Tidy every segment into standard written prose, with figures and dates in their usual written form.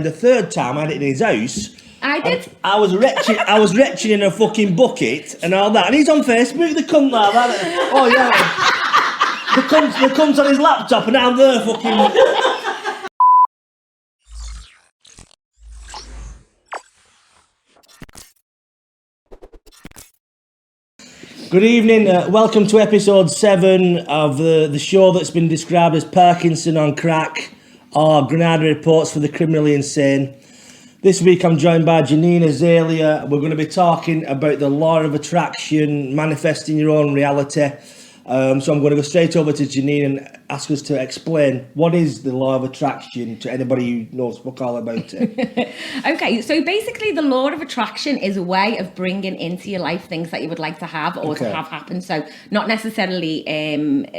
The third time I had it in his house. I did. I was retching in a fucking bucket and all that. And he's on Facebook, the cunt like that. Oh yeah. The cunt's on his laptop and I'm there fucking. Good evening, welcome to episode 7 of the show that's been described as Parkinson on crack or Granada Reports for the Criminally Insane. This week I'm joined by Geniene, Azalea. We're going to be talking about the law of attraction, manifesting your own reality. So I'm going to go straight over to Geniene and ask us to explain what is the law of attraction to anybody who knows fuck all about it. Okay, so basically the law of attraction is a way of bringing into your life things that you would like to have or to have happen. So not necessarily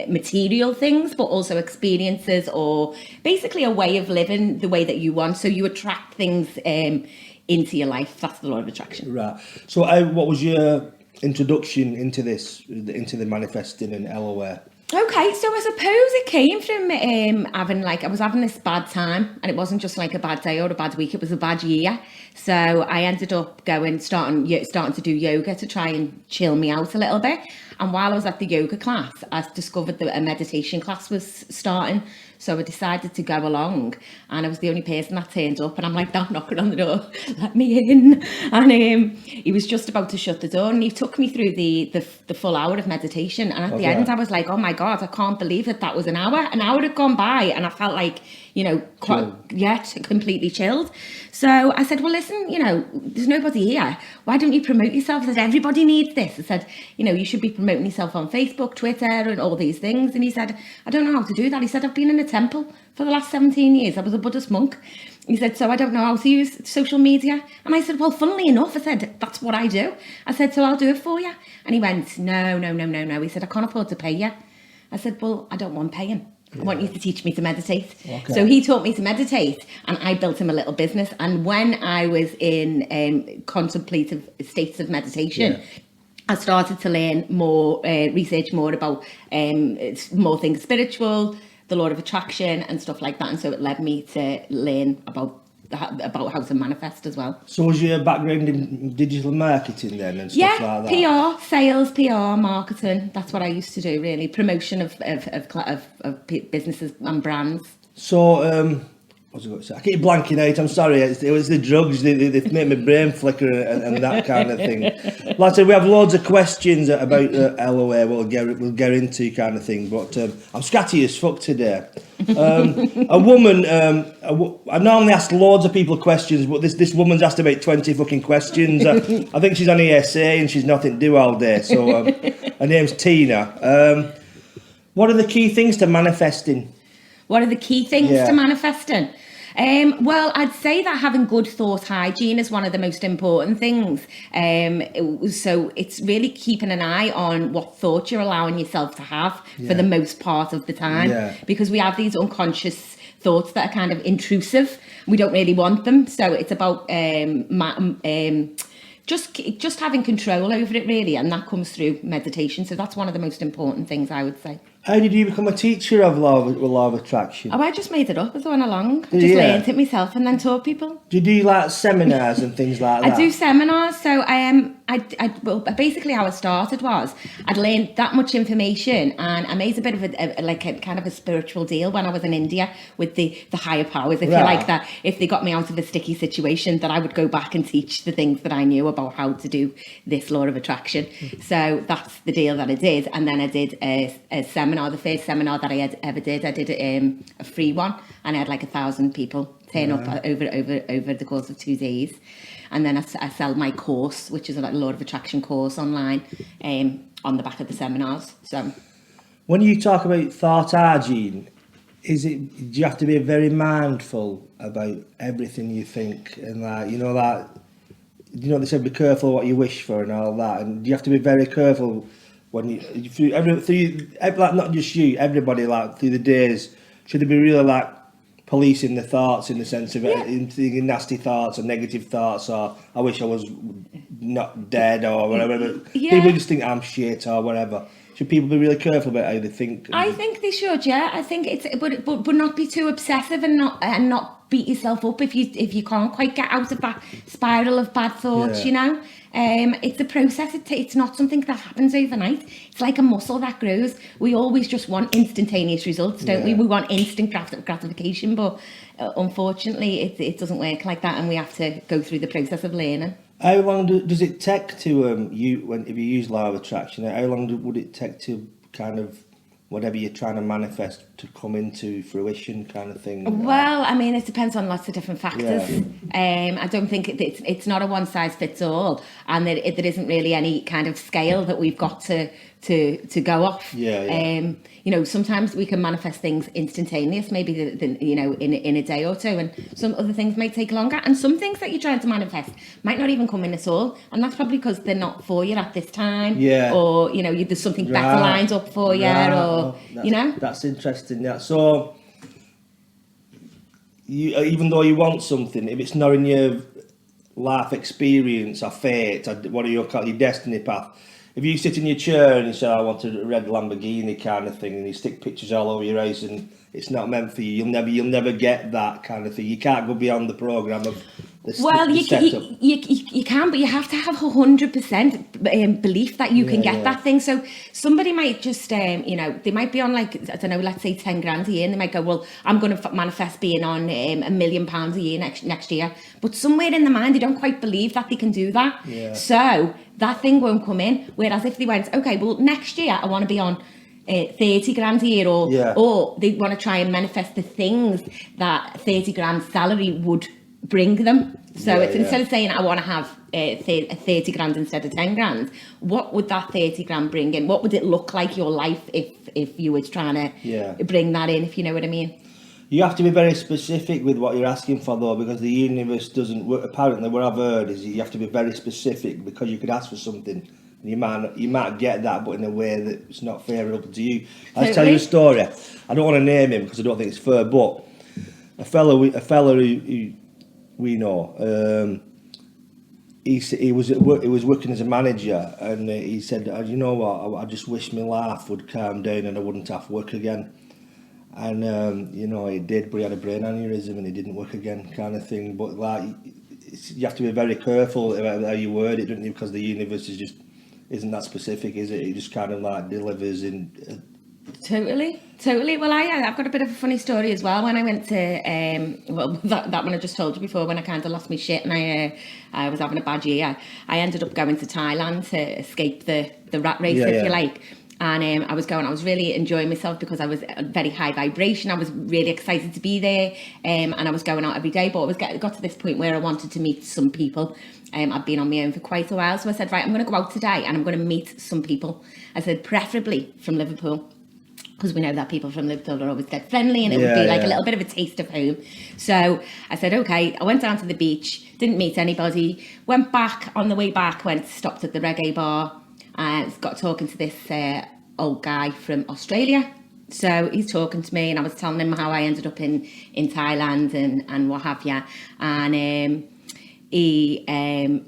material things, but also experiences or basically a way of living the way that you want. So you attract things into your life. That's the law of attraction. Right. So what was your introduction into this, into the manifesting and LOA? Okay, so I suppose it came from I was having this bad time, and it wasn't just like a bad day or a bad week, it was a bad year. So I ended up starting to do yoga to try and chill me out a little bit. And while I was at the yoga class, I discovered that a meditation class was starting. So I decided to go along, and I was the only person that turned up, and I'm like, "Don't knock on the door, let me in." And he was just about to shut the door, and he took me through the full hour of meditation. And at the end, I was like, "Oh my God, I can't believe that was an hour. An hour had gone by, and I felt like, completely chilled." So I said, "Well, listen, there's nobody here. Why don't you promote yourself?" I said, "Everybody needs this." I said, "You should be promoting yourself on Facebook, Twitter, and all these things." And he said, "I don't know how to do that." He said, "I've been in a temple for the last 17 years. I was a Buddhist monk." He said, "So I don't know how to use social media." And I said, "Well, funnily enough," I said, "that's what I do." I said, "So I'll do it for you." And he went, No. He said, "I can't afford to pay you." I said, "Well, I don't want paying. I want you to teach me to meditate." Okay. So he taught me to meditate, and I built him a little business. And when I was in contemplative states of meditation, I started to learn more, research more about more things spiritual, the law of attraction and stuff like that. And so it led me to learn about how to manifest as well. So was your background in digital marketing then and stuff like that? Yeah, PR, sales, PR, marketing. That's what I used to do, really. Promotion of businesses and brands. So, what was I going to say? I keep blanking out, I'm sorry. It was the drugs, they make my brain flicker and that kind of thing. Like I said, we have loads of questions about LOA we'll get into kind of thing, but I'm scatty as fuck today. A woman, I normally ask loads of people questions, but this woman's asked about 20 fucking questions. I think she's on ESA and she's nothing to do all day, so her name's Tina. What are the key things to manifesting? What are the key things to manifesting? Well, I'd say that having good thought hygiene is one of the most important things. So it's really keeping an eye on what thoughts you're allowing yourself to have for the most part of the time. Because we have these unconscious thoughts that are kind of intrusive. We don't really want them. So it's about just having control over it, really. And that comes through meditation. So that's one of the most important things, I would say. How did you become a teacher of law of attraction? Oh, I just made it up as I went along. I just learned it myself and then taught people. Do you do like seminars and things like that? I do seminars. So well, basically how I started was I'd learned that much information, and I made a bit of a kind of a spiritual deal when I was in India with the higher powers, if you like, that if they got me out of a sticky situation, that I would go back and teach the things that I knew about how to do this law of attraction. So that's the deal that I did. And then I did a seminar, the first seminar that I ever did. I did a free one, and I had like 1,000 people turn up over the course of 2 days. And then I sell my course, which is a law of attraction course online, on the back of the seminars. So when you talk about thought hygiene, do you have to be very mindful about everything you think, and they said be careful what you wish for and all that, and you have to be very careful when not just you, everybody, like through the days, should they be really like policing the thoughts in the sense of thinking nasty thoughts or negative thoughts, or I wish I was not dead or whatever. People just think I'm shit or whatever. should people be really careful about how they think? I think they should, yeah. I think it's, but not be too obsessive and not beat yourself up if you can't quite get out of that spiral of bad thoughts, you know. It's a process. It's not something that happens overnight. It's like a muscle that grows. We always just want instantaneous results, don't we? We want instant gratification, but unfortunately, it doesn't work like that, and we have to go through the process of learning. How long does it take to if you use law of attraction? How long would it take to kind of whatever you're trying to manifest to come into fruition, kind of thing? Well, I mean, it depends on lots of different factors. I don't think it's not a one size fits all, and there isn't really any kind of scale that we've got to go off. You know, sometimes we can manifest things instantaneous, maybe you know, in a day or two, and some other things might take longer, and some things that you're trying to manifest might not even come in at all, and that's probably because they're not for you at this time, or you know, there's something better lined up for you, or you know. That's interesting. Yeah. So, even though you want something, if it's not in your life experience or fate, or what do you call your destiny path? If you sit in your chair and you say, I want a red Lamborghini kind of thing, and you stick pictures all over your house and it's not meant for you, you'll never get that kind of thing. You can't go beyond the programme of the setup. You can, but you have to have 100% belief that you can get that thing. So somebody might just, you know, they might be on like, I don't know, let's say 10 grand a year, and they might go, well, I'm going to manifest being on £1 million a year next year. But somewhere in the mind, they don't quite believe that they can do that. So that thing won't come in. Whereas if they went, okay, well, next year I want to be on 30 grand a year, or they want to try and manifest the things that 30 grand salary would bring them. So it's instead of saying I want to have 30 grand instead of 10 grand, what would that 30 grand bring in? What would it look like your life if you were trying to bring that in, if you know what I mean? You have to be very specific with what you're asking for, though, because the universe doesn't work. Apparently, what I've heard is you have to be very specific, because you could ask for something and you might get that, but in a way that's not favourable to you. I'll tell you a story. I don't want to name him because I don't think it's fair, but a fella who we know, he was working as a manager, and he said, you know what, I just wish my life would calm down and I wouldn't have to work again. And you know, he did, but he had a brain aneurysm and he didn't work again, kind of thing. But like, you have to be very careful about how you word it, don't you? Because the universe isn't that specific, is it? It just kind of like delivers in. Totally. Well, I've got a bit of a funny story as well. When I went to that one I just told you before, when I kind of lost my shit and I was having a bad year, I ended up going to Thailand to escape the rat race, if you like. And I was really enjoying myself because I was very high vibration. I was really excited to be there, and I was going out every day. But it got to this point where I wanted to meet some people. I'd been on my own for quite a while, so I said, right, I'm going to go out today and I'm going to meet some people. I said, preferably from Liverpool, because we know that people from Liverpool are always dead friendly, and it would be like a little bit of a taste of home. So I said, okay. I went down to the beach, didn't meet anybody. Went back, on the way back, stopped at the reggae bar. And got talking to this old guy from Australia. So he's talking to me, and I was telling him how I ended up in Thailand and what have you. And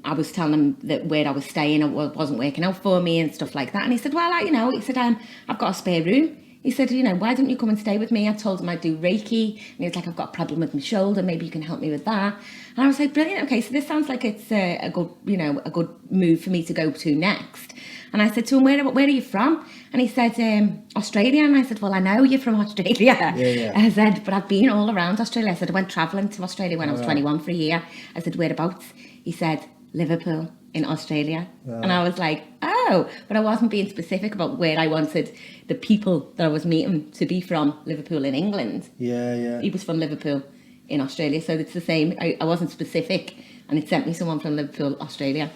I was telling him that where I was staying it wasn't working out for me and stuff like that. And he said, well, he said, I've got a spare room. He said, why don't you come and stay with me? I told him I'd do Reiki, and he was like, I've got a problem with my shoulder. Maybe you can help me with that. And I was like, brilliant. Okay, so this sounds like it's a good move for me to go to next. And I said to him, where are you from? And he said, Australia. And I said, well, I know you're from Australia. I said, but I've been all around Australia. I said, I went travelling to Australia when I was 21 for a year. I said, whereabouts? He said, Liverpool in Australia. And I was like, oh, but I wasn't being specific about where I wanted the people that I was meeting to be from. Liverpool in England. He was from Liverpool in Australia, so it's the same. I wasn't specific, and it sent me someone from Liverpool, Australia.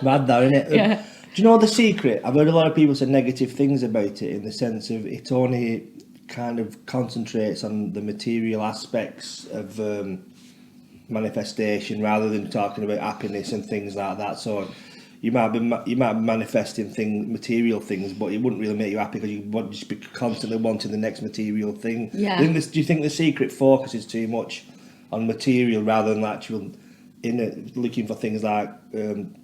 Mad though, isn't it? Yeah. Do you know the secret? I've heard a lot of people say negative things about it, in the sense of it only kind of concentrates on the material aspects of manifestation, rather than talking about happiness and things like that. So you might be manifesting material things, but it wouldn't really make you happy because you would just be constantly wanting the next material thing. Do you think the secret focuses too much on material rather than the actual looking for things like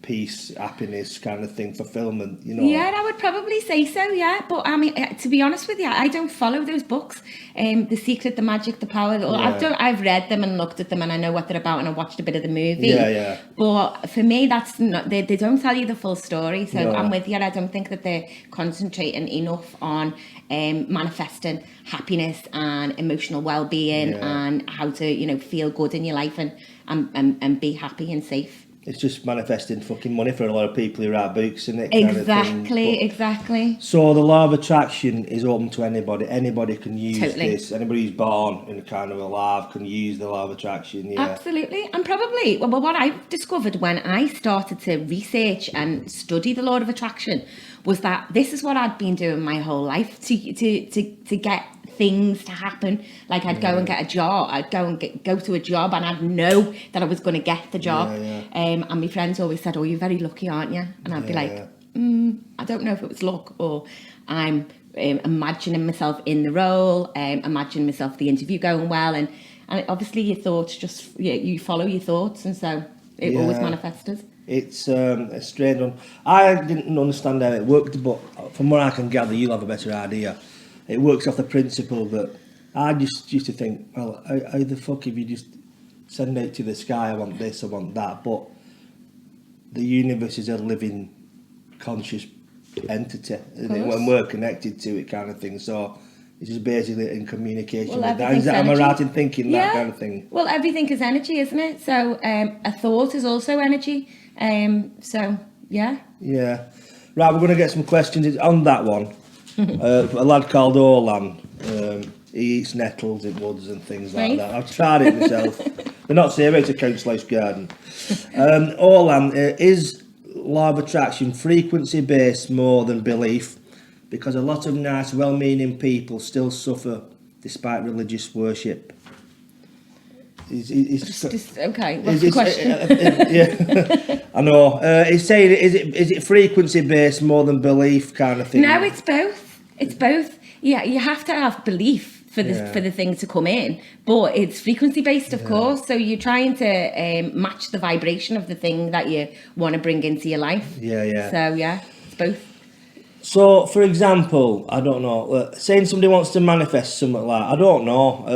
peace, happiness, kind of thing, fulfillment, you know. Yeah, I would probably say so, yeah. But I mean, to be honest with you, I don't follow those books. The Secret, The Magic, The Power. I've read them and looked at them and I know what they're about and I watched a bit of the movie. Yeah. But for me, that's not. They don't tell you the full story. So No. I'm with you. I don't think that they're concentrating enough on manifesting happiness and emotional well-being and how to, feel good in your life and be happy and safe. It's just manifesting fucking money for a lot of people who write books, isn't it? Exactly. So the law of attraction is open to anybody. Anybody can use this. Anybody who's born in kind of alive can use the law of attraction. Yeah. Absolutely. And probably, well, what I discovered when I started to research and study the law of attraction was that this is what I'd been doing my whole life to get things to happen. Like I'd go and get a job. I'd go and go to a job and I'd know that I was going to get the job. And my friends always said, "Oh, you're very lucky, aren't you?" And I'd be like, I don't know if it was luck or I'm imagining myself in the role, imagining myself the interview going well, and obviously your thoughts just you follow your thoughts, and so it always manifested. It's a strange one. I didn't understand how it worked, but from what I can gather, you'll have a better idea. It works off the principle that I just used to think, well, how the fuck if you just send it to the sky, I want this, I want that, but the universe is a living, conscious entity, and we're connected to it, kind of thing. So it's just basically in communication with that. Am I right in thinking that kind of thing? Well, everything is energy, isn't it? So a thought is also energy. So yeah. Yeah. Right, we're going to get some questions on that one. A lad called Orlan. He eats nettles in woods and things like that. I've tried it myself. They're not saying it's a council-house garden. Orlan, is law of attraction frequency-based more than belief? Because a lot of nice, well-meaning people still suffer despite religious worship. Okay, what's the question? I know. He's saying, is it frequency-based more than belief kind of thing? No, it's both. It's both. Yeah, you have to have belief for the thing to come in, but it's frequency based, of course. So you're trying to match the vibration of the thing that you want to bring into your life. Yeah. So yeah, it's both. So, for example, I don't know, saying somebody wants to manifest something like, I don't know,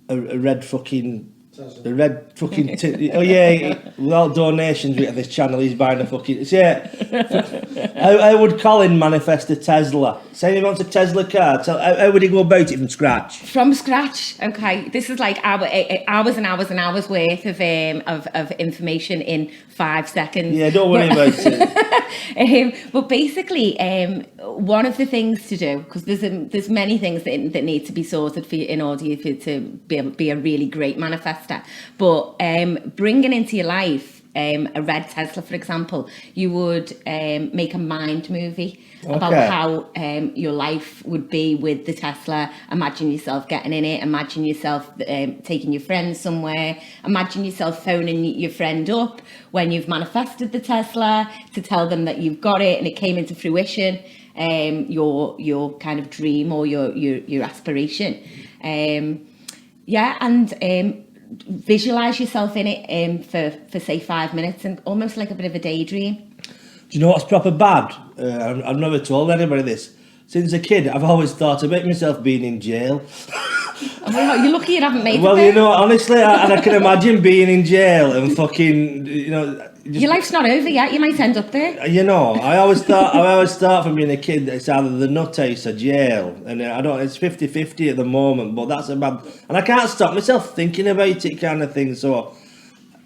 a red fucking. The red fucking... without donations at this channel, he's buying a fucking... How would Colin manifest a Tesla? Say he wants a Tesla car. How would he go about it from scratch? From scratch, okay. This is like hours and hours and hours worth of information in 5 seconds. Yeah, don't worry about it. But basically, one of the things to do, because there's many things that need to be sorted for you in order for you to be a really great manifestor. But bringing into your life a red Tesla, for example, you would make a mind movie about how your life would be with the Tesla. Imagine yourself getting in it. Imagine yourself taking your friends somewhere. Imagine yourself phoning your friend up when you've manifested the Tesla to tell them that you've got it and it came into fruition. Your kind of dream or your aspiration. Visualize yourself in it for say 5 minutes and almost like a bit of a daydream. Do you know what's proper bad? I've never told anybody this. Since a kid, I've always thought about myself being in jail. You're lucky you haven't made it. Well, you know, honestly, I can imagine being in jail and fucking, you know... Your life's not over yet, you might end up there. You know, I always thought from being a kid that it's either the nuthouse or jail. And it's 50-50 at the moment, but that's a bad... And I can't stop myself thinking about it kind of thing, so...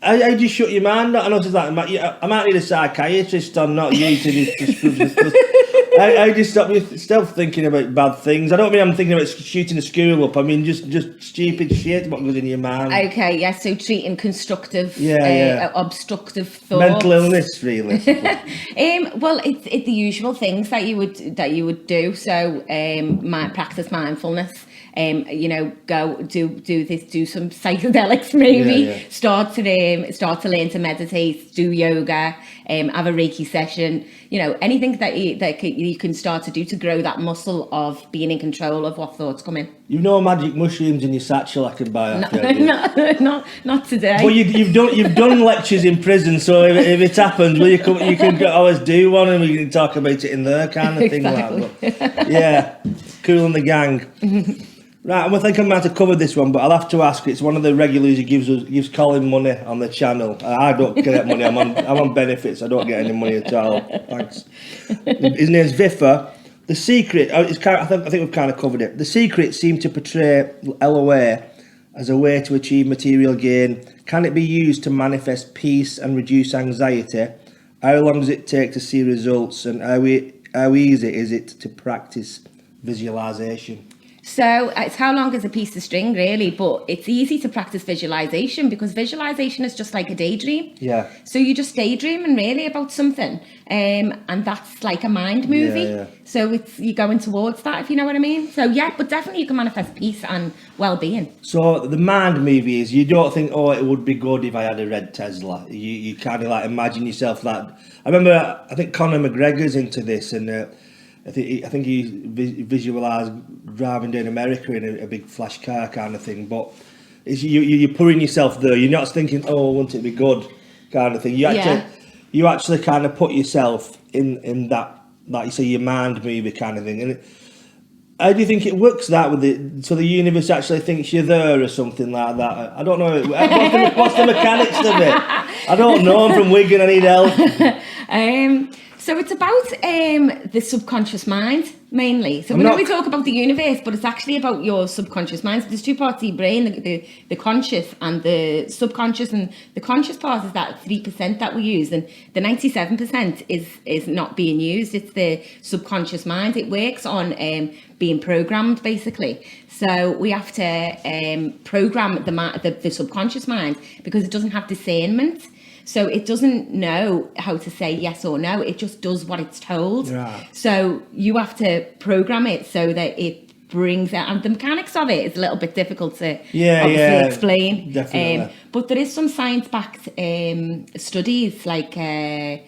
I just shut your mind. I know it's like, I might need a psychiatrist or not you to just I just stop myself thinking about bad things. I don't mean I'm thinking about shooting a school up. I mean just stupid shit what goes in your mind. Okay, yeah. So treating constructive, obstructive thoughts. Mental illness, really. Well, it's the usual things that you would do. So, practice mindfulness. you know, go do this, do some psychedelics maybe, Yeah. start to learn to meditate, do yoga, have a Reiki session, you know, anything that you can start to do to grow that muscle of being in control of what thoughts come in. You've no magic mushrooms in your satchel I can buy off you. Not today. Well, you've done lectures in prison, so if it happens, well, you can always do one, and we can talk about it in there, kind of thing. Exactly. Like that. Yeah, cool in the gang. Right, I think I might have covered this one, but I'll have to ask. It's one of the regulars who gives Colin money on the channel. I don't get money. I'm on benefits. I don't get any money at all. Thanks. His name's Viffa. The secret. I think we've kind of covered it. The secret seemed to portray LOA as a way to achieve material gain. Can it be used to manifest peace and reduce anxiety? How long does it take to see results, and how easy is it to practice visualization? So it's how long is a piece of string, really, but it's easy to practice visualization because visualization is just like a daydream. Yeah. So you're just daydreaming really about something, and that's like a mind movie. Yeah. So you're going towards that, if you know what I mean. So yeah, but definitely you can manifest peace and well-being. So the mind movie is, you don't think, oh, it would be good if I had a red Tesla. You kind of like imagine yourself that. I think Conor McGregor's into this, and I think he visualised driving down America in a big flash car kind of thing. But it's, you're putting yourself there. You're not thinking, oh, wouldn't it be good kind of thing. You actually kind of put yourself in that, like you say, your mind movie kind of thing. And how do you think it works that with it? So the universe actually thinks you're there or something like that? I don't know. What's the mechanics of it? I don't know. I'm from Wigan. I need help. So it's about the subconscious mind, mainly. So we talk about the universe, but it's actually about your subconscious mind. So there's two parts of your brain, the conscious and the subconscious. And the conscious part is that 3% that we use. And the 97% is not being used. It's the subconscious mind. It works on being programmed, basically. So we have to program the subconscious mind because it doesn't have discernment. So it doesn't know how to say yes or no. It just does what it's told. Right. So you have to program it so that it brings out, and the mechanics of it is a little bit difficult to obviously explain. Definitely. But there is some science-backed studies, like Dr.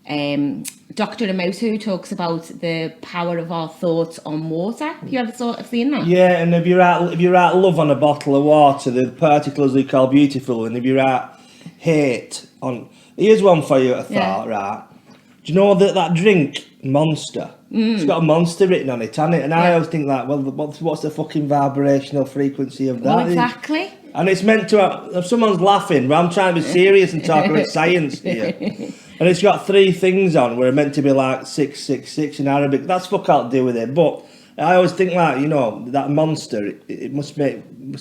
Emoto talks about the power of our thoughts on water. Have you ever seen that? Yeah, and if you write love on a bottle of water, the particles they call beautiful, and if you write hate on, here's one for you, I thought, right? Do you know that drink Monster? It's got a monster written on it, hasn't it? And I always think that, well, what's the fucking vibrational frequency of that? Well, exactly. And it's meant to have, if someone's laughing, but I'm trying to be serious and talk about science here. And it's got 3 things on where it's meant to be like 666 in Arabic. That's fuck out to do with it. But I always think like, you know, that monster, it must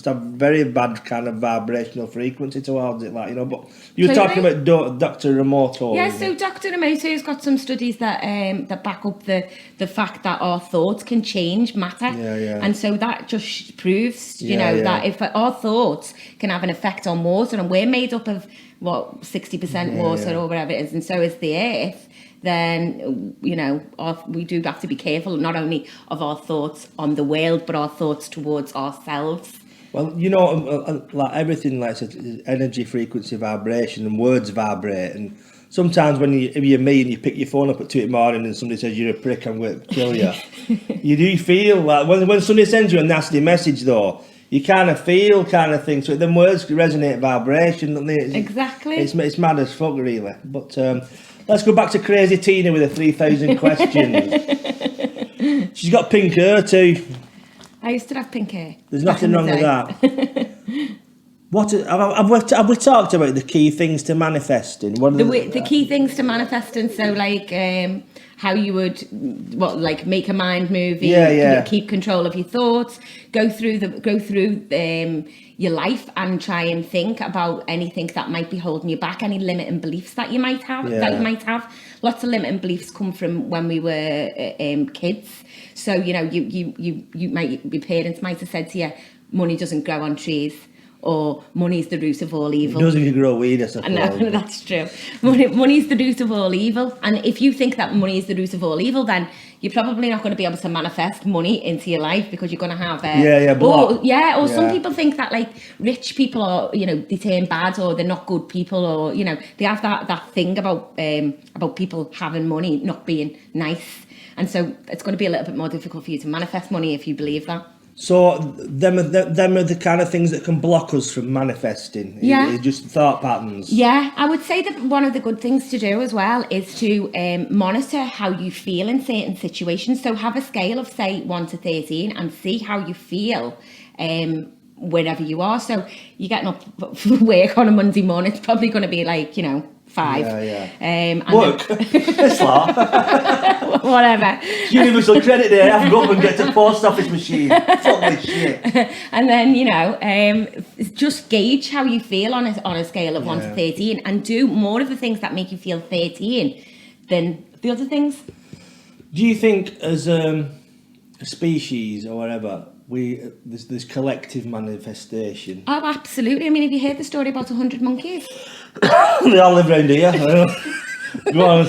have very bad kind of vibrational frequency towards it, like, you know. But you were talking about Dr. Emoto. Yeah, so Dr. Emoto's got some studies that back up the fact that our thoughts can change matter. Yeah. And so that just proves, you know, that if our thoughts can have an effect on water, and we're made up of, 60% water or whatever it is, and so is the earth, then, you know, we do have to be careful not only of our thoughts on the world, but our thoughts towards ourselves. Well, you know, like everything, like energy, frequency, vibration, and words vibrate. And sometimes if you're me and you pick your phone up at 2 a.m. and somebody says you're a prick, I'm going to kill you, you do feel like when somebody sends you a nasty message, though, you kind of feel kind of thing. So then words resonate vibration, don't they? Exactly. It's mad as fuck, really. But let's go back to Crazy Tina with the 3,000 questions. She's got pink hair too. I used to have pink hair. There's nothing wrong with that. What have we talked about the key things to manifesting? The key things to manifesting. So like how you would make a mind movie. Keep control of your thoughts. Go through your life and try and think about anything that might be holding you back. Any limiting beliefs that you might have. Lots of limiting beliefs come from when we were kids. So you know your parents might have said to you, money doesn't grow on trees. or money's the root of all evil. It does if you grow weed, I suppose. No, that's true. Money's the root of all evil. And if you think that money is the root of all evil, then you're probably not going to be able to manifest money into your life, because you're going to have... some people think that, like, rich people are, they turn bad, or they're not good people, or, they have that thing about people having money not being nice. And so it's going to be a little bit more difficult for you to manifest money if you believe that. So them are the kind of things that can block us from manifesting. Yeah. It's just thought patterns. Yeah, I would say that one of the good things to do as well is to monitor how you feel in certain situations. So have a scale of, say, 1 to 13 and see how you feel wherever you are. So you're getting up for work on a Monday morning, it's probably going to be like, 5. Work? It's like... Whatever. Universal credit day, I have to go up and get to post office machine. Fuck this shit. And then, just gauge how you feel on a scale of 1 to 13, and do more of the things that make you feel 13 than the other things. Do you think as a species or whatever, there's collective manifestation? Oh, absolutely. I mean, have you heard the story about 100 monkeys? They all live around here. Go on.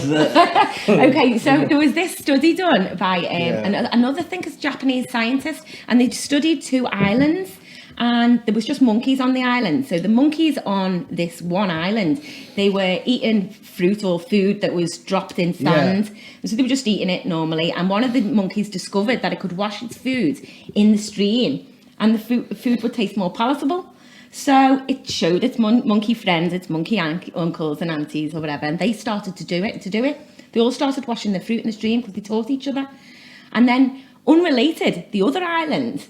Okay, so there was this study done by another, I think it's Japanese scientist, and they studied 2 islands, and there was just monkeys on the island. So the monkeys on this one island, they were eating fruit or food that was dropped in sand. And so they were just eating it normally. And one of the monkeys discovered that it could wash its food in the stream, and the food would taste more palatable. So it showed its monkey friends, its monkey uncles and aunties or whatever, and they started to do it. They all started washing their fruit in the stream because they taught each other. And then, unrelated, the other island,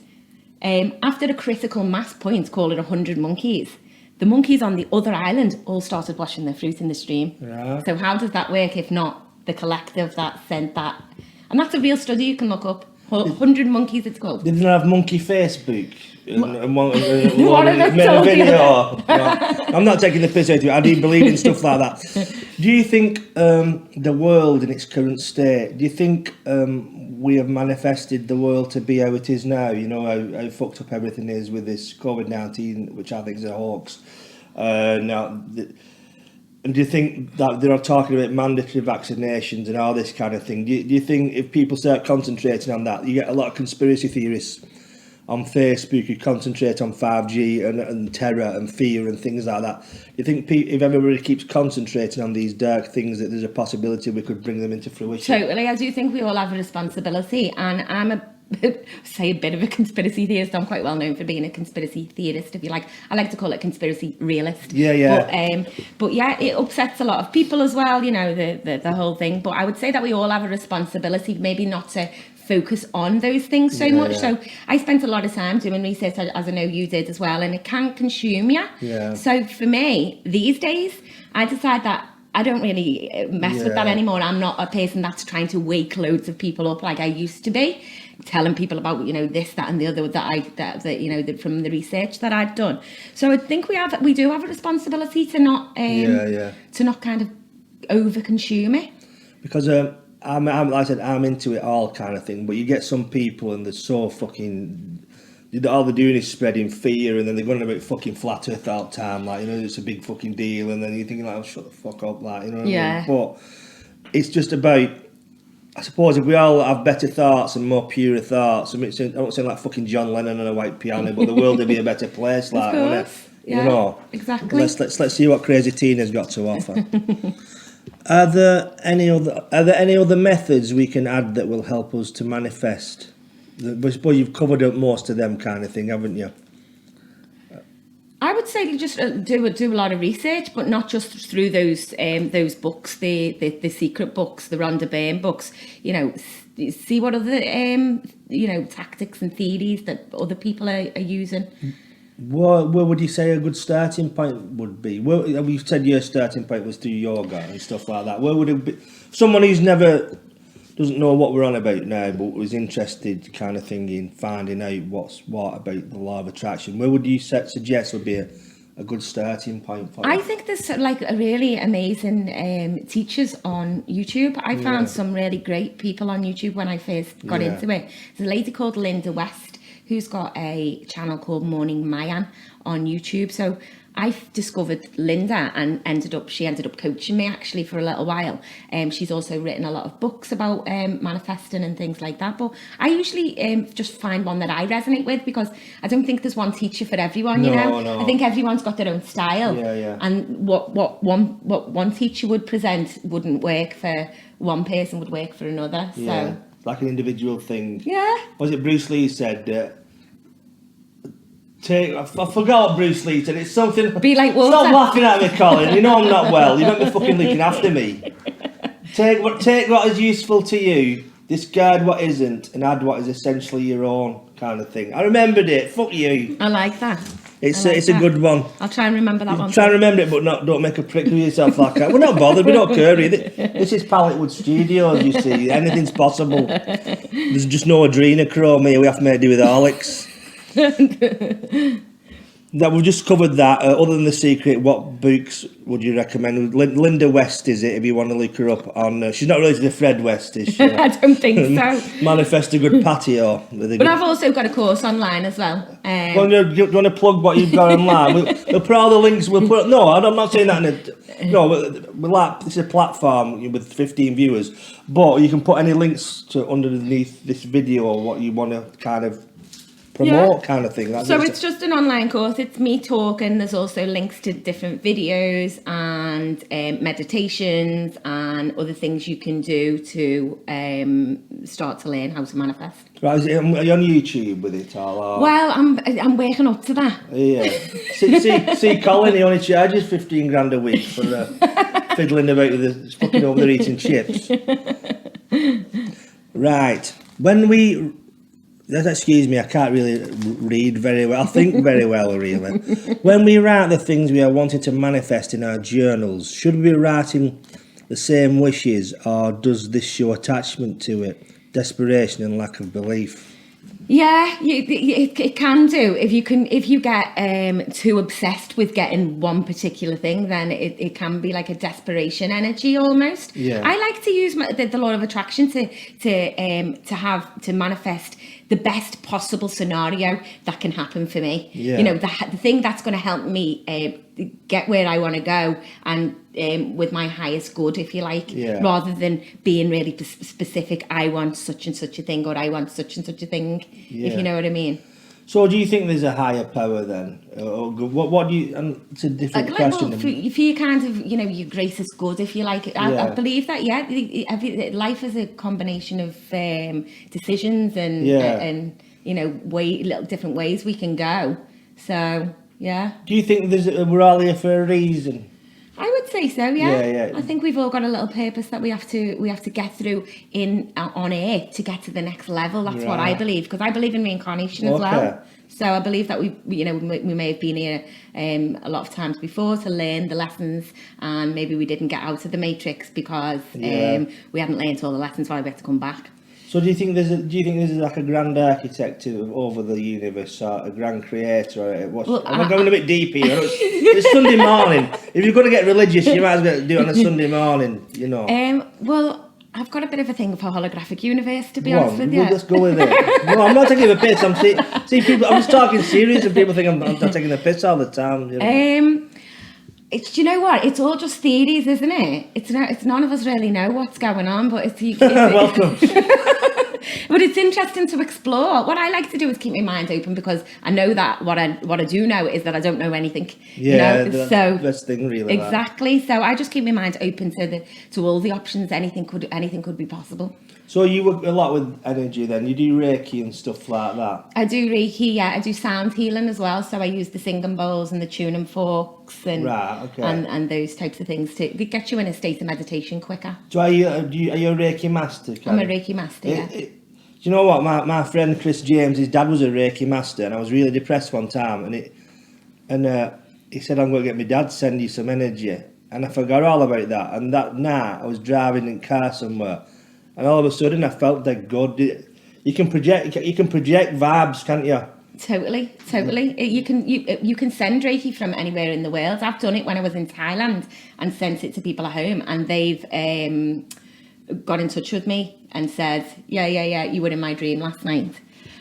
after a critical mass point, call it 100 monkeys, the monkeys on the other island all started washing their fruit in the stream. Yeah. So how does that work if not the collective that sent that? And that's a real study you can look up. 100 monkeys, it's called. Didn't have monkey Facebook? And one of them made a told you video. I'm not taking the piss out of it. I do believe in stuff like that. Do you think the world in its current state, do you think we have manifested the world to be how it is now? How fucked up everything is with this COVID-19, which I think is a hoax. And do you think that they're talking about mandatory vaccinations and all this kind of thing? Do you think if people start concentrating on that, you get a lot of conspiracy theorists on Facebook who concentrate on 5G and terror and fear and things like that? You think if everybody keeps concentrating on these dark things, that there's a possibility we could bring them into fruition? Totally. I do think we all have a responsibility, and I'm a bit of a conspiracy theorist. I'm quite well known for being a conspiracy theorist, if you like. I like to call it conspiracy realist. But yeah, it upsets a lot of people as well, the whole thing. But I would say that we all have a responsibility, maybe not to focus on those things so much. So I spent a lot of time doing research, as I know you did as well, and it can consume you. So for me, these days, I decide that I don't really mess with that anymore. I'm not a person that's trying to wake loads of people up like I used to be, telling people about this, that, and the other that from the research that I've done. So I think we do have a responsibility to not to not kind of over consume it. Because I'm like I said, I'm into it all kind of thing. But you get some people and they're so fucking. All they're doing is spreading fear, and then they're going about fucking flat earth all the time, like, it's a big fucking deal, and then you're thinking like, oh, shut the fuck up, like, what I mean? But it's just about, I suppose, if we all have better thoughts and more pure thoughts, I'm not saying like fucking John Lennon on a white piano, but the world would be a better place, like, wouldn't it? Yeah, exactly. Let's see what Crazy Tina's got to offer. Are there any other methods we can add that will help us to manifest? I suppose you've covered up most of them kind of thing, haven't you? I would say just do a lot of research, but not just through those books, the secret books, the Rhonda Byrne books. See what other tactics and theories that other people are using. Where would you say a good starting point would be? You said your starting point was through yoga and stuff like that. Where would it be? Someone who's doesn't know what we're on about now, but was interested kind of thing in finding out what's what about the law of attraction. Where would you suggest would be a good starting point for you? I think there's like a really amazing teachers on YouTube. I found some really great people on YouTube when I first got into it. There's a lady called Linda West who's got a channel called Morning Mayan on YouTube. So I discovered Linda and she ended up coaching me actually for a little while. She's also written a lot of books about manifesting and things like that. But I usually just find one that I resonate with, because I don't think there's one teacher for everyone, you know. No. I think everyone's got their own style. Yeah. And what one teacher would present wouldn't work for one person, would work for another. Yeah. So Like an individual thing. yeah. Was it Bruce Lee said? I forgot what Bruce Lee said. It's something. Be like water. Stop laughing at me, Colin. You know I'm not well. You might be fucking looking after me. Take what is useful to you, discard what isn't, and add what is essentially your own, kind of thing. I remembered it. Fuck you. I like that. It's I like it's a that. good one. I'll try and remember that one. Try and remember it, but don't make a prick of yourself like that. We're not bothered. We don't care. This is Palletwood Studios. You see, anything's possible. There's just no adrenochrome here. We have to make do with Alex. That we've just covered that. Other than The Secret, what books would you recommend? Linda West is it? If you want to look her up on, she's not related to Fred West, is she? I don't think so. Manifest a good patio. But I've also got a course online as well. Do you want to plug what you've got online? We'll put all the links. We'll put. No, I'm not saying that. We're like, this is a platform with 15 viewers, but you can put any links to underneath this video or what you want to kind of promote, kind of thing. So it's just an online course. It's me talking. There's also links to different videos and meditations and other things you can do to start to learn how to manifest. Right, are you on YouTube with it all? Well, I'm working up to that. Yeah. See, Colin, he only charges 15 grand a week for fiddling about with the fucking over there eating chips. Right. Excuse me, I can't really read very well. I think very well, really. When we write the things we are wanting to manifest in our journals, should we be writing the same wishes, or does this show attachment to it, desperation and lack of belief? Yeah, it can do. If you get too obsessed with getting one particular thing, then it can be like a desperation energy almost. Yeah. I like to use the law of attraction to manifest the best possible scenario that can happen for me. Yeah. You know, the thing that's going to help me get where I want to go and with my highest good, if you like, rather than being really specific. I want such and such a thing, or I want such and such a thing. If you know what I mean. So do you think there's a higher power then? Or what do you... And it's a different question. Well, for you kind of, your greatest good, if you like. I believe that, life is a combination of decisions and little different ways we can go. So, yeah. Do you think we're all here for a reason? I would say so, yeah. Yeah. I think we've all got a little purpose that we have to get through on Earth to get to the next level. That's what I believe, because I believe in reincarnation as well. So I believe that we may have been here a lot of times before to learn the lessons, and maybe we didn't get out of the matrix because we hadn't learned all the lessons while we had to come back. So do you think there's like a grand architect over the universe, or a grand creator? I'm going a bit deep here. It's Sunday morning. If you're going to get religious, you might as well do it on a Sunday morning, Well, I've got a bit of a thing for holographic universe, to be honest with you. Let's go with it. No, I'm not taking the piss. People. I'm just talking serious, and people think I'm taking the piss all the time. Do you know what? It's all just theories, isn't it? It's none of us really know what's going on, but it's welcome. But it's interesting to explore. What I like to do is keep my mind open, because I know that what I do know is that I don't know anything. Yeah, that's the best thing, really. Exactly. So I just keep my mind open to all the options. Anything could be possible. So you work a lot with energy then? You do Reiki and stuff like that? I do Reiki, yeah. I do sound healing as well. So I use the singing bowls and the tuning forks and and those types of things to get you in a state of meditation quicker. So are you a Reiki master? I'm a Reiki master, yeah. Do you know what? My friend Chris James, his dad was a Reiki master, and I was really depressed one time, and he said, I'm going to get my dad to send you some energy. And I forgot all about that. And that night I was driving in a car somewhere, and all of a sudden I felt that good. You can project vibes, can't you? Totally. You can send Reiki from anywhere in the world. I've done it when I was in Thailand and sent it to people at home, and they've got in touch with me and said, yeah, you were in my dream last night.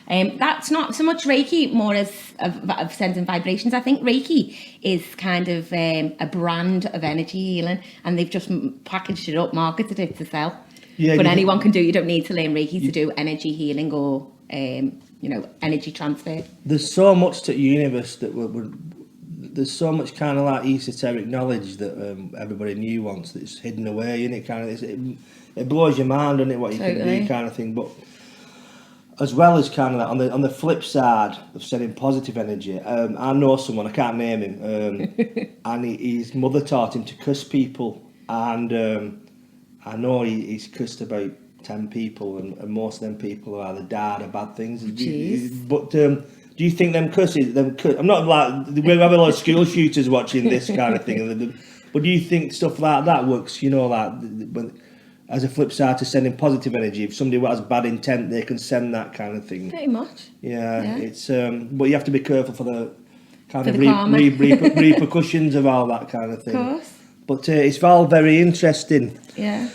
That's not so much Reiki, more as of sending vibrations. I think Reiki is kind of a brand of energy healing, and they've just packaged it up, marketed it to sell. Yeah, but anyone can do. You don't need to learn Reiki to do energy healing or energy transfer. There's so much to the universe that there's so much kind of like esoteric knowledge that everybody knew once that's hidden away, and it kind of it blows your mind, doesn't it, what you can do, kind of thing. But as well as kind of like on the flip side of sending positive energy, I know someone, I can't name him, and his mother taught him to cuss people, and I know he's cussed about 10 people, and most of them people are either died or bad things. But do you think them cusses, I'm not like, we have a lot of school shooters watching this kind of thing, but do you think stuff like that works, like, as a flip side to sending positive energy? If somebody has bad intent, they can send that kind of thing. Pretty much. Yeah. It's but you have to be careful for the kind of repercussions of all that kind of thing. Of course. But it's all very interesting. Yeah.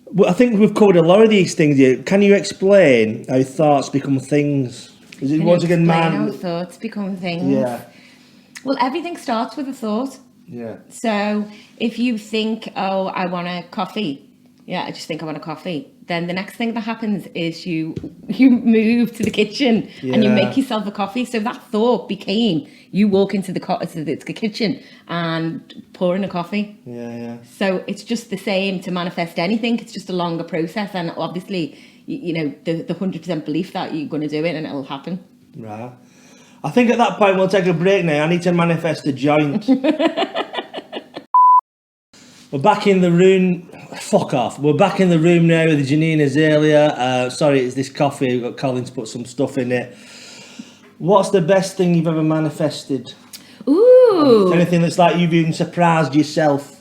Well, I think we've covered a lot of these things here. Can you explain how thoughts become things? Is it once again, how thoughts become things? Yeah. Well, everything starts with a thought. Yeah. So if you think, oh, I want a coffee. Yeah, I just think I want a coffee. Then the next thing that happens is you move to the kitchen and you make yourself a coffee. So that thought became you walk into the kitchen and pour in a coffee. Yeah. So it's just the same to manifest anything. It's just a longer process, and obviously, the 100% belief that you're going to do it and it'll happen. Right. I think at that point we'll take a break now. I need to manifest a joint. We're back in the room. Fuck off. We're back in the room now with Geniene, Azalea. Sorry, it's this coffee. We've got Colin's put some stuff in it. What's the best thing you've ever manifested? Ooh. Anything that's like you've even surprised yourself?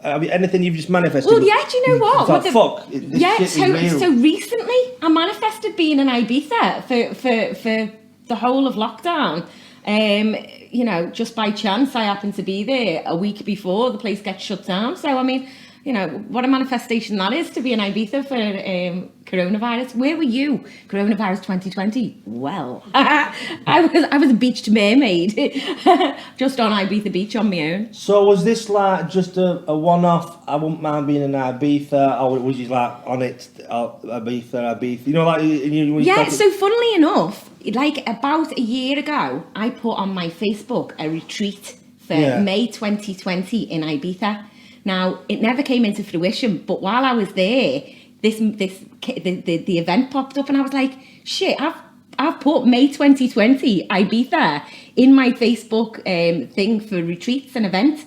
Anything you've just manifested? Well, yeah, do you know what? Fuck. This shit is real. So recently I manifested being in Ibiza for the whole of lockdown. Just by chance I happened to be there a week before the place gets shut down. So I mean, what a manifestation that is, to be in Ibiza for coronavirus. Where were you? Coronavirus 2020. Well, I was a beached mermaid, just on Ibiza beach on my own. So was this like just a one-off? I wouldn't mind being in Ibiza, or was you like on it? Ibiza. So funnily enough, like about a year ago, I put on my Facebook a retreat for May 2020 in Ibiza. Now, it never came into fruition, but while I was there, the event popped up, and I was like, shit, I've put May 2020 Ibiza in my Facebook thing for retreats and events.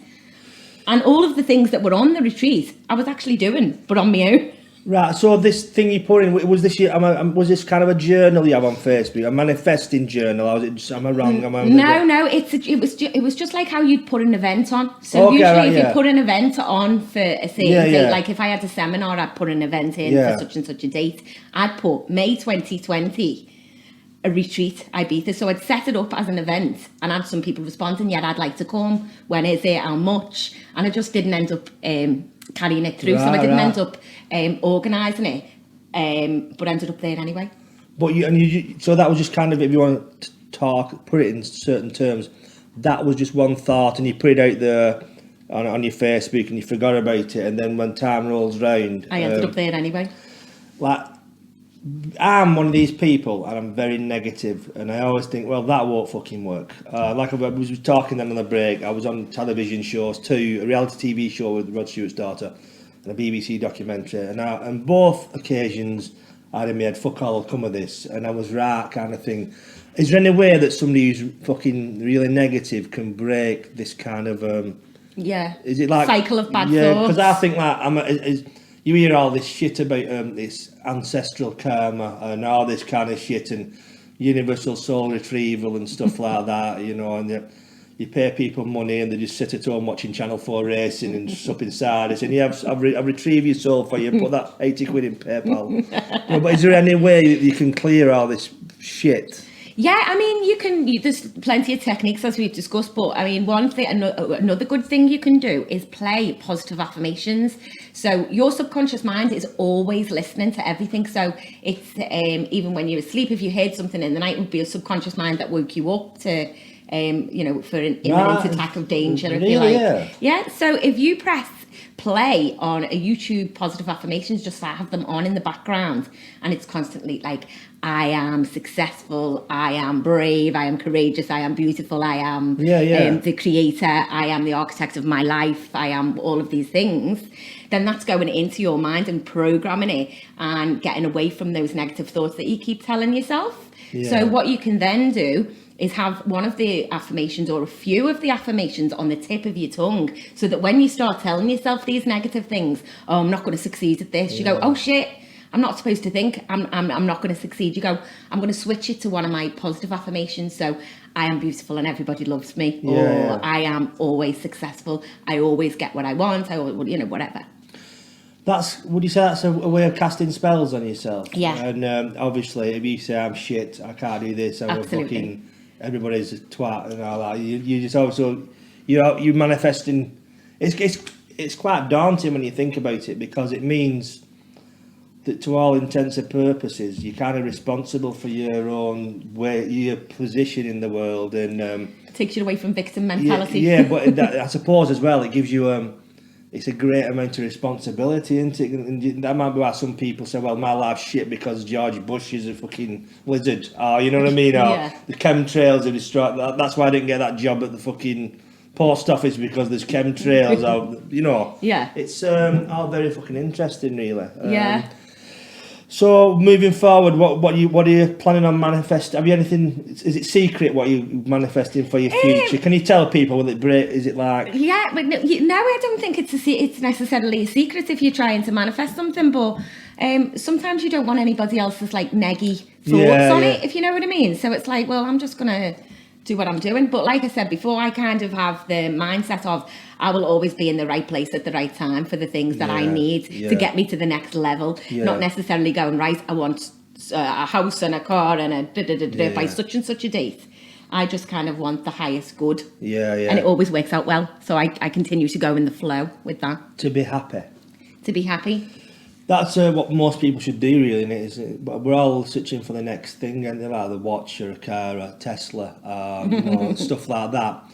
And all of the things that were on the retreat, I was actually doing, but on my own. Right, so this thing you put in, was this kind of a journal you have on Facebook, a manifesting journal, or was it just, am I wrong? No, it was just like how you'd put an event on. So usually if you put an event on for a certain date, like if I had a seminar, I'd put an event in for such and such a date. I'd put May 2020, a retreat, Ibiza. So I'd set it up as an event and had some people responding, I'd like to come, when is it, how much? And I just didn't end up carrying it through, so I didn't end up organising it, but ended up there anyway. But so that was just kind of, if you want to put it in certain terms, that was just one thought, and you put it out there on your Facebook, and you forgot about it, and then when time rolls round, I ended up there anyway. Like, I'm one of these people, and I'm very negative, and I always think, well, that won't fucking work. Like I was talking then on the break, I was on television shows too, a reality TV show with Rod Stewart's daughter, and a BBC documentary, and both occasions I had in my head, fuck all will come of this, and I was right kind of thing. Is there any way that somebody who's fucking really negative can break this kind of is it like cycle of bad thoughts? Yeah, because I think like you hear all this shit about this ancestral karma and all this kind of shit and universal soul retrieval and stuff like that, and you pay people money and they just sit at home watching Channel 4 racing and supping sardines, and I'll retrieve your soul for you, put that 80 quid in PayPal. But is there any way that you can clear all this shit? Yeah, I mean, there's plenty of techniques as we've discussed, but I mean, one thing, another good thing you can do is play positive affirmations. So your subconscious mind is always listening to everything. So it's even when you're asleep, if you heard something in the night, it would be a subconscious mind that woke you up to, for an imminent attack of danger, if you like. Yeah. So if you press play on a YouTube positive affirmations, just have them on in the background, and it's constantly like, I am successful, I am brave, I am courageous, I am beautiful, I am the creator, I am the architect of my life, I am all of these things, then that's going into your mind and programming it and getting away from those negative thoughts that you keep telling yourself. So what you can then do is have one of the affirmations or a few of the affirmations on the tip of your tongue, so that when you start telling yourself these negative things, oh, I'm not going to succeed at this, you go, oh shit, I'm not supposed to think I'm not going to succeed. You go, I'm going to switch it to one of my positive affirmations. So I am beautiful and everybody loves me, or I am always successful, I always get what I want, I always, whatever. Would you say that's a way of casting spells on yourself? Yeah. And obviously, if you say I'm shit, I can't do this, I'm fucking, everybody's a twat and all that. You just also, you're manifesting. It's quite daunting when you think about it, because it means that to all intents and purposes, you're kind of responsible for your own your position in the world, and it takes you away from victim mentality. Yeah, but I suppose as well, it gives you it's a great amount of responsibility, isn't it? And that might be why some people say, well, my life's shit because George Bush is a fucking lizard, or you know what I mean, or the chemtrails are destroyed. That's why I didn't get that job at the fucking post office, because there's chemtrails, or it's all very fucking interesting, really. So moving forward, what are you planning on manifesting? Have you anything? Is it secret what you're manifesting for your future? Can you tell people? Is it like? Yeah, but no, I don't think it's necessarily a secret if you're trying to manifest something. But sometimes you don't want anybody else's like neggy thoughts on it, if you know what I mean. So it's like, well, I'm just gonna do what I'm doing. But like I said before, I kind of have the mindset of I will always be in the right place at the right time for the things that I need to get me to the next level. Not necessarily going, right, I want a house and a car and a by such and such a date. I just kind of want the highest good. And it always works out well. So I continue to go in the flow with that. To be happy. To be happy. That's what most people should do, really, isn't it? But we're all searching for the next thing, and they're either a watch or a car or a Tesla, stuff like that.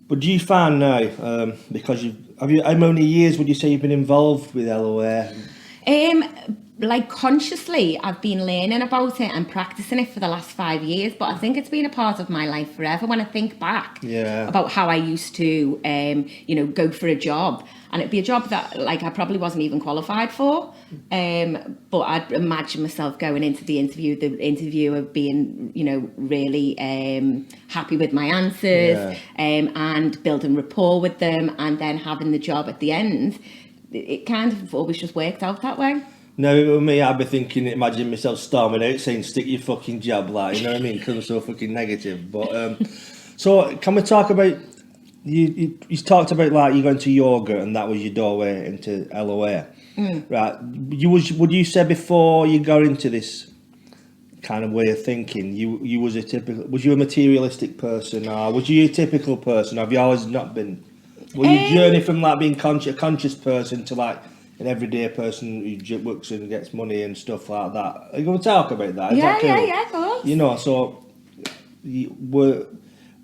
But do you find now, because how many years would you say you've been involved with LOA? Like consciously, I've been learning about it and practicing it for the last 5 years, but I think it's been a part of my life forever. When I think back about how I used to, go for a job, and it'd be a job that like I probably wasn't even qualified for, but I'd imagine myself going into the interviewer being, really happy with my answers, and building rapport with them, and then having the job at the end. It kind of always just worked out that way. No, with me, I'd be thinking, imagine myself storming out saying, stick your fucking job, like, you know what I mean? Because I'm so fucking negative. But, so, can we talk about, you talked about, like, you going to yoga and that was your doorway into LOA. Right. Would you say before you got into this kind of way of thinking, was you a materialistic person, or was you a typical person? Have you always not been? Were you journey from, like, being a conscious person to, like, an everyday person who works and gets money and stuff like that? Are you going to talk about that? Yeah, of course. So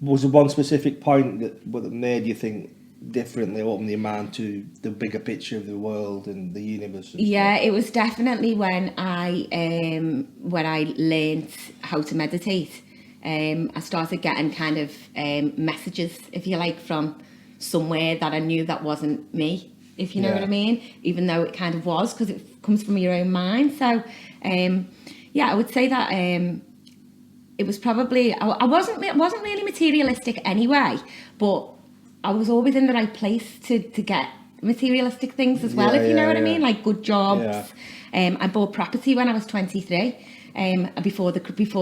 was there one specific point that made you think differently, open your mind to the bigger picture of the world and the universe? It was definitely when I learnt how to meditate. I started getting kind of messages, if you like, from somewhere that I knew that wasn't me, if you know what I mean, even though it kind of was, because it comes from your own mind. So I would say that it was probably, I wasn't really materialistic anyway, but I was always in the right place to get materialistic things as well, if you know what I mean, like good jobs. I bought property when I was 23, before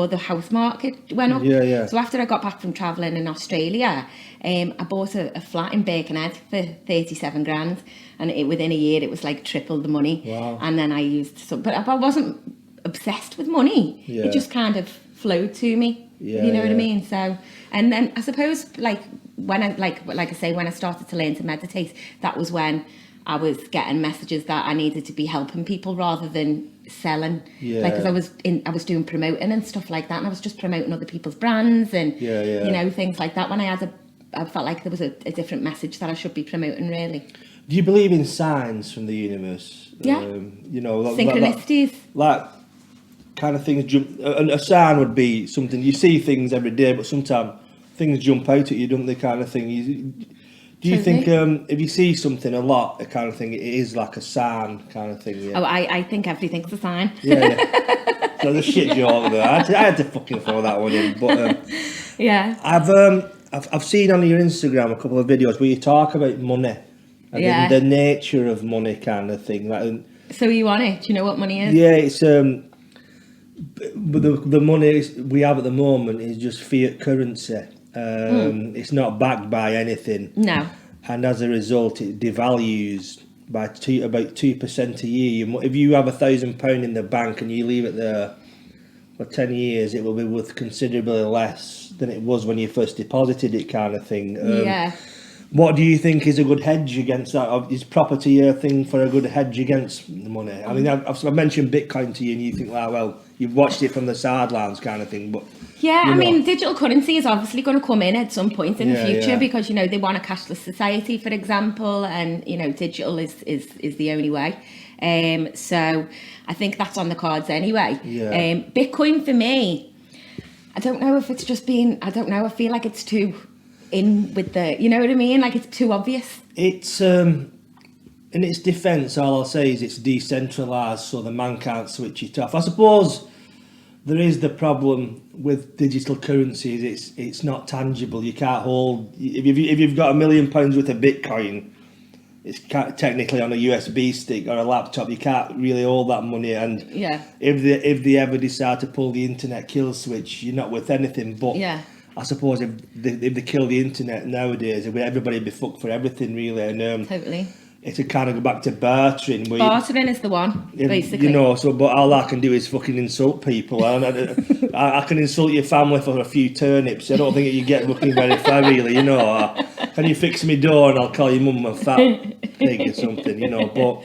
the house market went up. So after I got back from travelling in Australia, I bought a flat in Birkenhead for 37 grand, and within a year it was like triple the money. And then I used but I wasn't obsessed with money. It just kind of flowed to me. Yeah, you know what I yeah. mean? So, and then I suppose like when I say, when I started to learn to meditate, that was when I was getting messages that I needed to be helping people rather than selling. Yeah. Like, because I was doing promoting and stuff like that, and I was just promoting other people's brands and you know, things like that. When I felt like there was a different message that I should be promoting, really. Do you believe in signs from the universe? Yeah. You know, Synchronicities. Like kind of things jump. A sign would be something you see things every day, but sometimes things jump out at you, don't they? Kind of thing. Do you think if you see something a lot, a kind of thing, it is like a sign kind of thing? Yeah. Oh, I think everything's a sign. Yeah. So the shit joke there. I had to fucking throw that one in, but yeah. I've seen on your Instagram a couple of videos where you talk about money and the nature of money kind of thing. Like, so you on it? Do you know what money is? Yeah, it's but the money we have at the moment is just fiat currency. It's not backed by anything. No. And as a result, it devalues by about 2% a year. If you have £1,000 in the bank and you leave it there for 10 years, it will be worth considerably less than it was when you first deposited it, kind of thing. Yeah. What do you think is a good hedge against that? Is property a thing for a good hedge against the money? I mean, I've mentioned Bitcoin to you, and you think, well, you've watched it from the sidelines, kind of thing. But yeah, I mean, digital currency is obviously going to come in at some point in the future because, you know, they want a cashless society, for example, and, you know, digital is the only way. So I think that's on the cards anyway. Yeah. Bitcoin for me, I don't know if it's just being, I don't know, I feel like it's too in with the, you know what I mean? Like, it's too obvious. It's in its defence, all I'll say is it's decentralised, so the man can't switch it off. I suppose there is the problem with digital currencies. It's not tangible. You can't hold. If you've got £1 million worth of Bitcoin, it's technically on a USB stick or a laptop. You can't really hold that money. And if they ever decide to pull the internet kill switch, you're not worth anything. But I suppose if they kill the internet nowadays, everybody would be fucked for everything, really. And totally. It's a kind of go back to bartering. Bartering is the one, basically. You know, but all I can do is fucking insult people. I can insult your family for a few turnips. I don't think you get looking very far, really, you know. Can you fix me door and I'll call your mum a fat pig or something, you know. But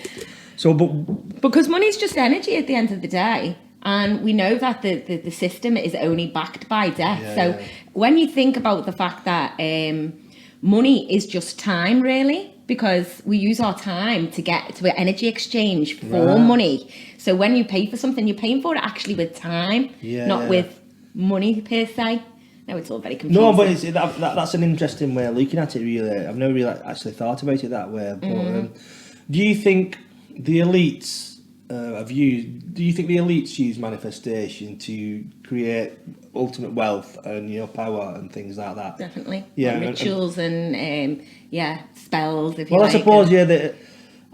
because money's just energy at the end of the day. And we know that the system is only backed by debt. So when you think about the fact that money is just time, really, because we use our time to get to an energy exchange for money. So when you pay for something, you're paying for it actually with time, not with money per se. No, it's all very confusing. No, but that's an interesting way of looking at it, really. I've never really actually thought about it that way. But do you think the elites use manifestation to create ultimate wealth and, you know, power and things like that? Definitely. Yeah, like rituals and spells. If you well, like.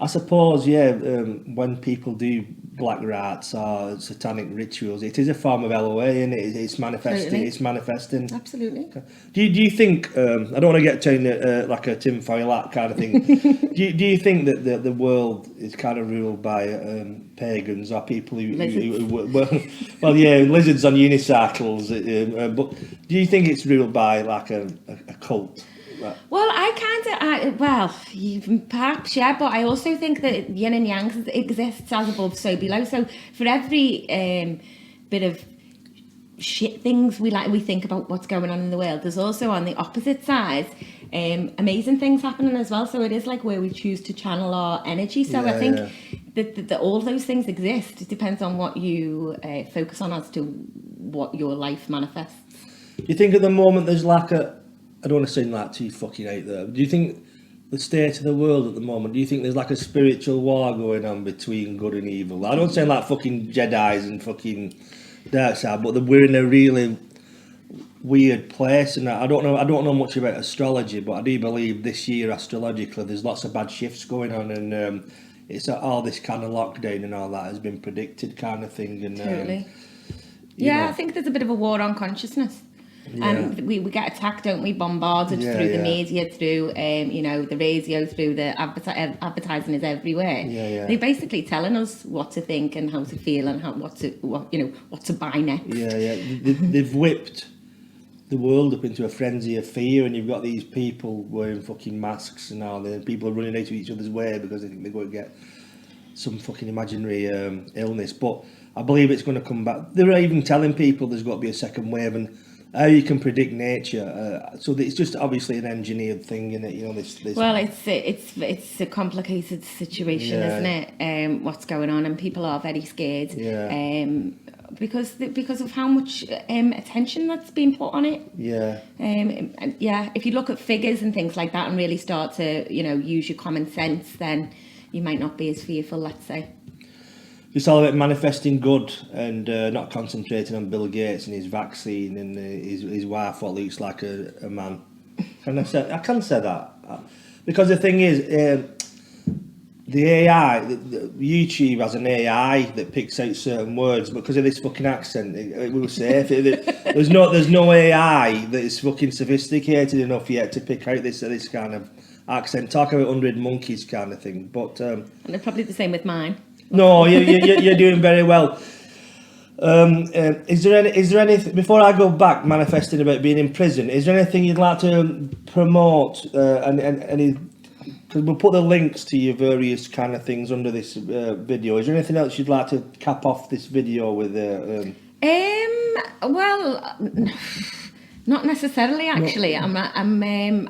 I suppose when people do black rites or satanic rituals, it is a form of LOA, and it's manifesting. Totally. It's manifesting. Absolutely. Do you think? I don't want to get to like a tinfoil hat kind of thing. do you think that the world is kind of ruled by pagans or people who lizards on unicycles? But do you think it's ruled by like a cult? Well, perhaps, but I also think that yin and yang exists as above, so below. So for every bit of shit things we think about what's going on in the world, there's also on the opposite side amazing things happening as well. So it is like where we choose to channel our energy. So I think that all those things exist. It depends on what you focus on as to what your life manifests. Do you think at the moment there's like I don't want to sound like too fucking out there. Do you think the state of the world at the moment, do you think there's like a spiritual war going on between good and evil? I don't sound like fucking Jedis and fucking dark side, but we're in a really weird place, and I don't know much about astrology, but I do believe this year astrologically there's lots of bad shifts going on, and it's all this kind of lockdown and all that has been predicted, kind of thing. And totally. I think there's a bit of a war on consciousness. And we get attacked, don't we? Bombarded through the media, through the radio, through the advertising is everywhere. They're basically telling us what to think and how to feel and what to buy next. They've whipped the world up into a frenzy of fear, and you've got these people wearing fucking masks and all, and people are running out of each other's way because they think they're going to get some fucking imaginary illness. But I believe it's going to come back. They're even telling people there's got to be a second wave, and how you can predict nature. So it's just obviously an engineered thing, isn't it? This. Well, it's a complicated situation, isn't it? What's going on, and people are very scared. Because of how much attention that's been put on it. If you look at figures and things like that and really start to use your common sense, then you might not be as fearful, let's say. It's all about manifesting good and not concentrating on Bill Gates and his vaccine and his wife what looks like a man. I can say that because the thing is, the AI, YouTube has an AI that picks out certain words, but because of this fucking accent, we were safe. There's no AI that is fucking sophisticated enough yet to pick out this kind of accent. Talk about 100 monkeys kind of thing. But and they're probably the same with mine. No, you're doing very well. Is there anything before I go back manifesting about being in prison? Is there anything you'd like to promote? And any? Because we'll put the links to your various kind of things under this video. Is there anything else you'd like to cap off this video with? Well, not necessarily. Actually, I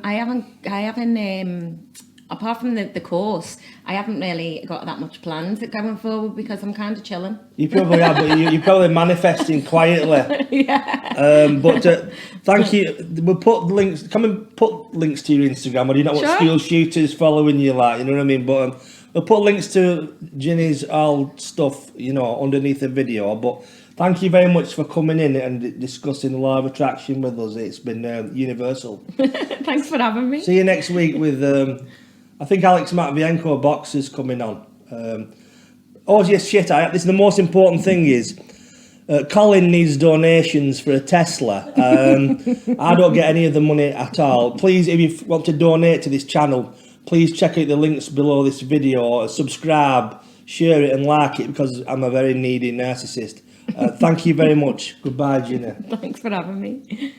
haven't. Apart from the course, I haven't really got that much planned going forward because I'm kind of chilling. You probably are, but you're probably manifesting quietly. But thank you. We'll put links. Come and put links to your Instagram. Or do you not want school shooters following you, like, you know what I mean? But we'll put links to Ginny's all stuff, underneath the video. But thank you very much for coming in and discussing the law of attraction with us. It's been universal. Thanks for having me. See you next week with. I think Alex Matvienko boxer's coming on. This is the most important thing is Colin needs donations for a Tesla. I don't get any of the money at all. Please, if you want to donate to this channel, please check out the links below this video, subscribe, share it and like it because I'm a very needy narcissist. Thank you very much. Goodbye, Gina. Thanks for having me.